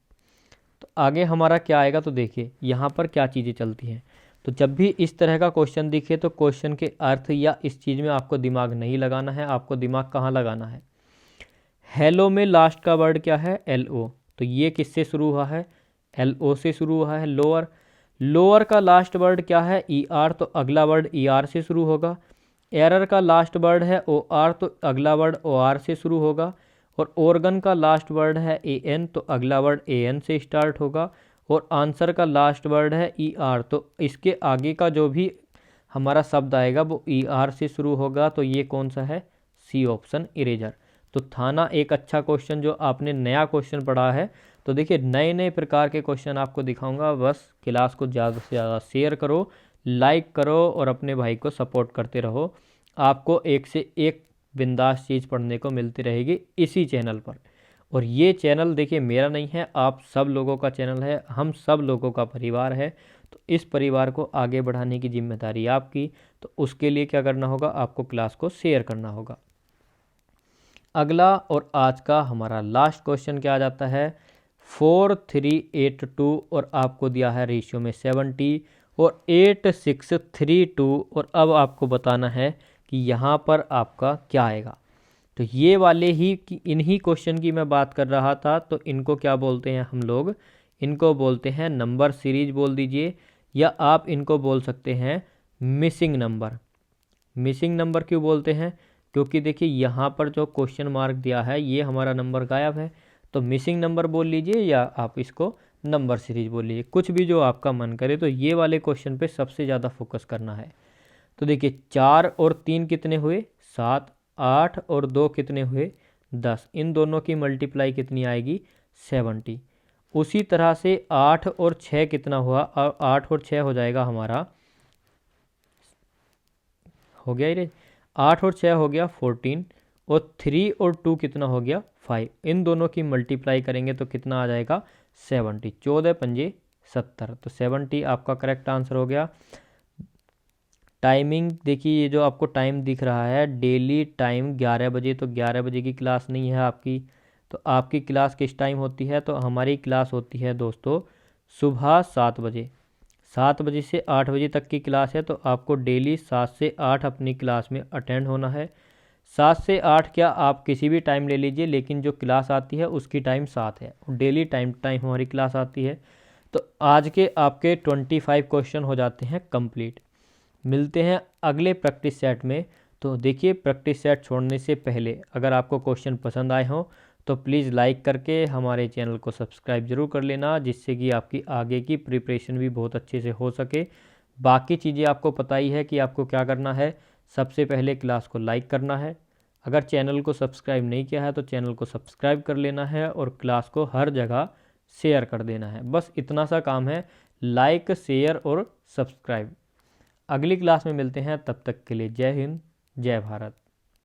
तो आगे हमारा क्या आएगा, तो देखिए यहाँ पर क्या चीज़ें चलती हैं। तो जब भी इस तरह का क्वेश्चन दिखे तो क्वेश्चन के अर्थ या इस चीज़ में आपको दिमाग नहीं लगाना है। आपको दिमाग कहाँ लगाना है, हेलो में लास्ट का वर्ड क्या है, LO। तो ये किससे शुरू हुआ है, LO से शुरू हुआ है। लोअर, लोअर का लास्ट वर्ड क्या है, ER। तो अगला वर्ड ER से शुरू होगा। एरर का लास्ट वर्ड है OR। तो अगला वर्ड OR से शुरू होगा। और ऑर्गन का लास्ट वर्ड है AN। तो अगला वर्ड AN से स्टार्ट होगा। और आंसर का लास्ट वर्ड है ER। तो इसके आगे का जो भी हमारा शब्द आएगा वो ER से शुरू होगा। तो ये कौन सा है, C ऑप्शन, इरेजर। तो था ना एक अच्छा क्वेश्चन जो आपने नया क्वेश्चन पढ़ा है। तो देखिए नए नए प्रकार के क्वेश्चन आपको दिखाऊंगा। बस क्लास को ज़्यादा से ज़्यादा शेयर करो, लाइक करो और अपने भाई को सपोर्ट करते रहो। आपको एक से एक बिंदास चीज़ पढ़ने को मिलती रहेगी इसी चैनल पर। और ये चैनल देखिए मेरा नहीं है, आप सब लोगों का चैनल है, हम सब लोगों का परिवार है। तो इस परिवार को आगे बढ़ाने की जिम्मेदारी आपकी। तो उसके लिए क्या करना होगा, आपको क्लास को शेयर करना होगा। अगला और आज का हमारा लास्ट क्वेश्चन क्या आ जाता है, 4, 3, 8, 2 और आपको दिया है रेशियो में 70 और 8, 6, 3, 2। और अब आपको बताना है कि यहाँ पर आपका क्या आएगा। तो ये वाले ही इन्हीं क्वेश्चन की मैं बात कर रहा था। तो इनको क्या बोलते हैं हम लोग, इनको बोलते हैं नंबर सीरीज बोल दीजिए, या आप इनको बोल सकते हैं मिसिंग नंबर। मिसिंग नंबर क्यों बोलते हैं, क्योंकि देखिए यहाँ पर जो क्वेश्चन मार्क दिया है ये हमारा नंबर गायब है। तो मिसिंग नंबर बोल लीजिए या आप इसको नंबर सीरीज बोल लीजिए, कुछ भी जो आपका मन करे। तो ये वाले क्वेश्चन पे सबसे ज़्यादा फोकस करना है। तो देखिए 4 और 3 कितने हुए, 7, 8 और 2 कितने हुए, 10। इन दोनों की मल्टीप्लाई कितनी आएगी, 70। उसी तरह से 8 और 6 कितना हुआ, 8 और 6 हो जाएगा हमारा, हो गया ये 8 और 6 हो गया 14। और 3 और 2 कितना हो गया 5। इन दोनों की मल्टीप्लाई करेंगे तो कितना आ जाएगा 70। 14 पंजे 70। तो 70 आपका करेक्ट आंसर हो गया। टाइमिंग देखिए, ये जो आपको टाइम दिख रहा है डेली टाइम 11 बजे, तो 11 बजे की क्लास नहीं है आपकी। तो आपकी क्लास किस टाइम होती है, तो हमारी क्लास होती है दोस्तों सुबह 7 बजे। 7 बजे से 8 बजे तक की क्लास है। तो आपको डेली 7 से 8 अपनी क्लास में अटेंड होना है। 7 से 8 क्या आप किसी भी टाइम ले लीजिए, लेकिन जो क्लास आती है उसकी टाइम 7 है। डेली टाइम टाइम हमारी क्लास आती है। तो आज के आपके 25 क्वेश्चन हो जाते हैं कंप्लीट। मिलते हैं अगले प्रैक्टिस सेट में। तो देखिए प्रैक्टिस सेट छोड़ने से पहले अगर आपको क्वेश्चन पसंद आए हों तो प्लीज़ लाइक करके हमारे चैनल को सब्सक्राइब जरूर कर लेना, जिससे कि आपकी आगे की प्रिपरेशन भी बहुत अच्छे से हो सके। बाकी चीज़ें आपको पता ही है कि आपको क्या करना है। सबसे पहले क्लास को लाइक करना है, अगर चैनल को सब्सक्राइब नहीं किया है तो चैनल को सब्सक्राइब कर लेना है, और क्लास को हर जगह शेयर कर देना है। बस इतना सा काम है, लाइक, शेयर और सब्सक्राइब। अगली क्लास में मिलते हैं, तब तक के लिए जय हिंद, जय भारत।